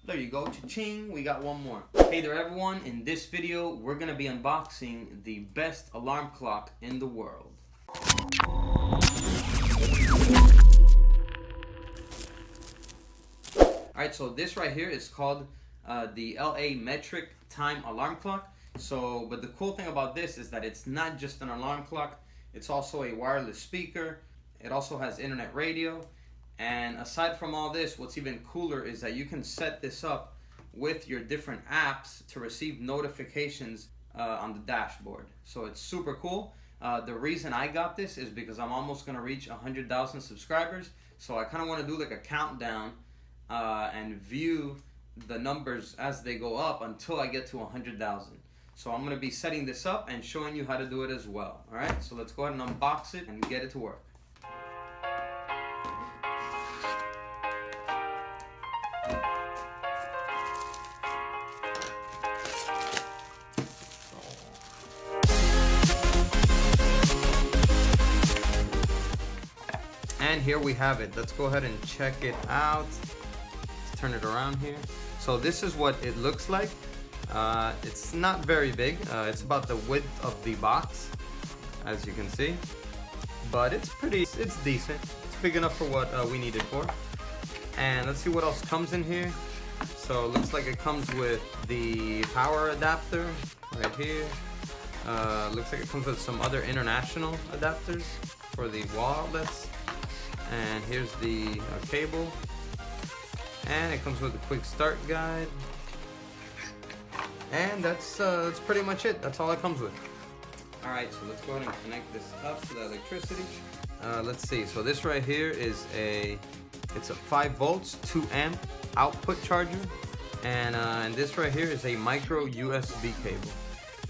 There you go, cha-ching, we got one more. Hey there everyone, in this video we're gonna be unboxing the best alarm clock in the world. Alright, so this right here is called the LaMetric Time Alarm Clock. But the cool thing about this is that it's not just an alarm clock, it's also a wireless speaker. It also has internet radio. And aside from all this, what's even cooler is that you can set this up with your different apps to receive notifications on the dashboard. So it's super cool. The reason I got this is because I'm almost gonna reach 100,000 subscribers. So I kind of want to do like a countdown and view the numbers as they go up until I get to 100,000. So I'm gonna be setting this up and showing you how to do it as well. All right, so let's go ahead and unbox it and get it to work. And here we have it. Let's go ahead and check it out. Let's turn it around here. So this is what it looks like. It's not very big. It's about the width of the box, as you can see. But it's decent. It's big enough for what we need it for. And let's see what else comes in here. So it looks like it comes with the power adapter right here. Looks like it comes with some other international adapters for the wall outlets. And here's the cable, and it comes with a quick start guide, and that's pretty much it. That's all it comes with. All right, so let's go ahead and connect this up to the electricity. Let's see. So this right here is it's a 5 volts 2 amp output charger, and this right here is a micro USB cable.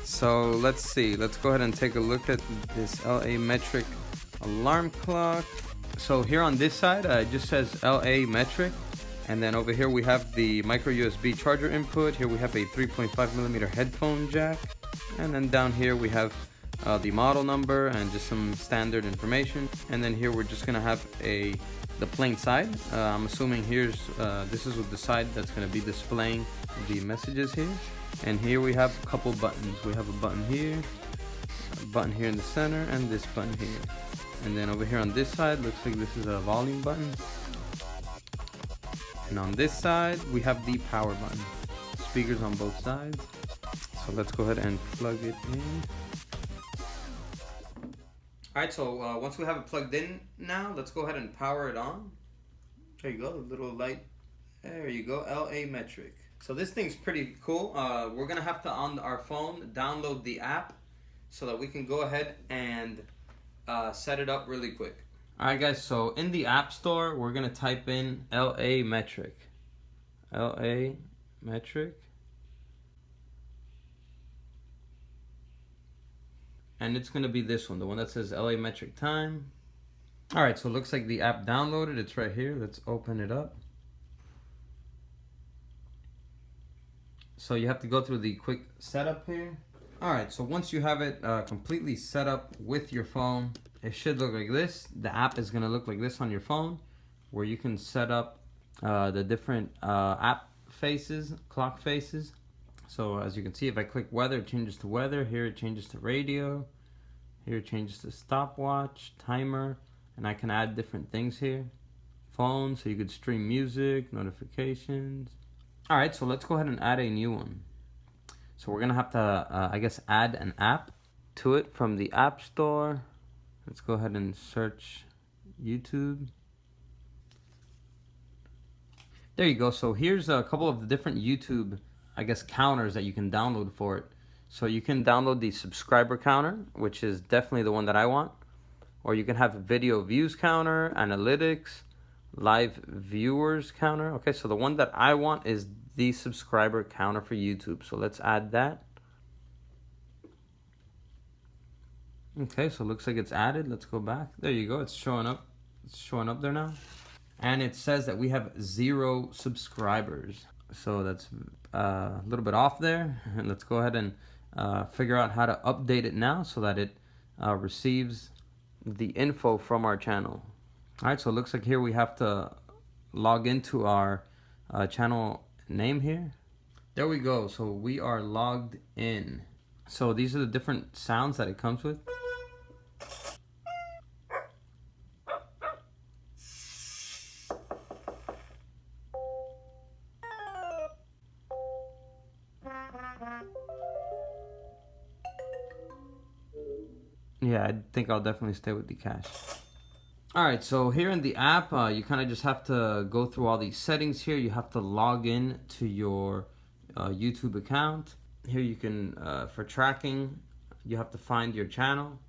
So let's see. Let's go ahead and take a look at this LaMetric alarm clock. So here on this side, it just says LaMetric, and then over here we have the micro USB charger input. Here we have a 3.5mm headphone jack, and then down here we have the model number and just some standard information. And then here we're just gonna have the plain side. I'm assuming this is the side that's gonna be displaying the messages here. And here we have a couple buttons. We have a button here, a button here in the center, and this button here. And then over here on this side, looks like this is a volume button. And on this side, we have the power button. Speakers on both sides. So let's go ahead and plug it in. Alright, so once we have it plugged in now, let's go ahead and power it on. There you go, a little light. There you go, LaMetric. So this thing's pretty cool. We're gonna have to, on our phone, download the app so that we can go ahead and set it up really quick. Alright guys, so in the App Store, we're going to type in LaMetric. LaMetric. And it's going to be this one, the one that says LaMetric Time. Alright, so it looks like the app downloaded. It's right here. Let's open it up. So you have to go through the quick setup here. Alright, so once you have it completely set up with your phone, it should look like this. The app is going to look like this on your phone, where you can set up the different app faces, clock faces. So as you can see, if I click weather, it changes to weather. Here it changes to radio. Here it changes to stopwatch, timer, and I can add different things here. Phone, so you could stream music, notifications. Alright, so let's go ahead and add a new one. So we're gonna have to, I guess, add an app to it from the App Store. Let's go ahead and search YouTube. There you go. So here's a couple of the different YouTube, I guess, counters that you can download for it. So you can download the subscriber counter, which is definitely the one that I want. Or you can have a video views counter, analytics, live viewers counter. Okay, so the one that I want is the subscriber counter for YouTube. So let's add that. Okay, so it looks like it's added. Let's go back. There you go. It's showing up. It's showing up there now. And it says that we have 0 subscribers. So that's a little bit off there. And let's go ahead and figure out how to update it now so that it receives the info from our channel. All right, so it looks like here we have to log into our channel name here. There we go. So we are logged in. So these are the different sounds that it comes with. Yeah, I think I'll definitely stay with the cash. Alright, so here in the app, you kind of just have to go through all these settings here. You have to log in to your YouTube account. Here you can, for tracking, you have to find your channel.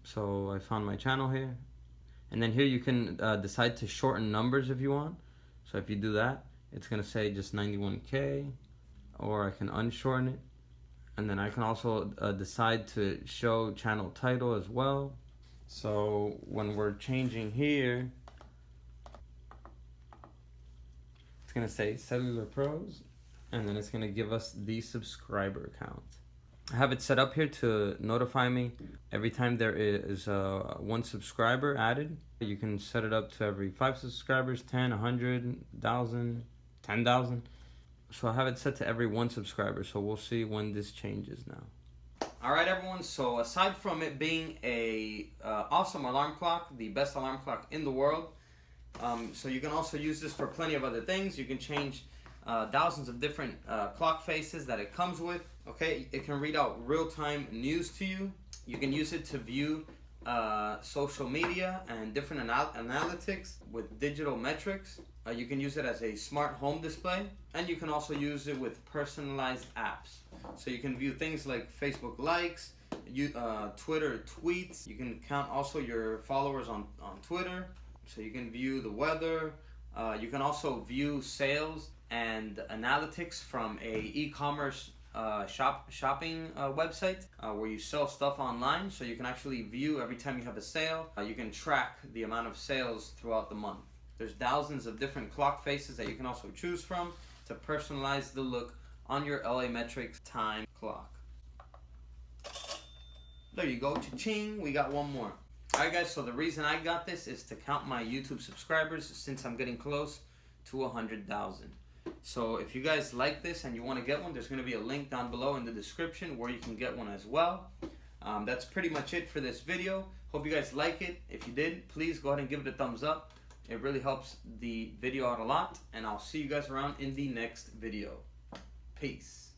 So I found my channel here. And then here you can decide to shorten numbers if you want. So if you do that, it's going to say just 91K, or I can unshorten it. And then I can also decide to show channel title as well. So when we're changing here, it's gonna say Cellular Pros, and then it's gonna give us the subscriber count. I have it set up here to notify me every time there is one subscriber added. You can set it up to every 5 subscribers, 10, 100, 1,000, 10,000. So I have it set to every 1 subscriber, so we'll see when this changes now. Alright everyone, so aside from it being a awesome alarm clock, the best alarm clock in the world, so you can also use this for plenty of other things. You can change thousands of different clock faces that it comes with. Okay, it can read out real-time news to you. You can use it to view social media and different analytics with digital metrics. You can use it as a smart home display, and you can also use it with personalized apps. So you can view things like Facebook likes, Twitter tweets. You can count also your followers on Twitter. So you can view the weather. You can also view sales and analytics from a e-commerce shopping website where you sell stuff online. So you can actually view every time you have a sale. You can track the amount of sales throughout the month. There's thousands of different clock faces that you can also choose from to personalize the look on your LaMetric Time clock. There you go, cha-ching, we got one more. Alright guys, so the reason I got this is to count my YouTube subscribers since I'm getting close to 100,000. So if you guys like this and you want to get one, there's going to be a link down below in the description where you can get one as well. That's pretty much it for this video. Hope you guys like it. If you did, please go ahead and give it a thumbs up. It really helps the video out a lot, and I'll see you guys around in the next video. Peace.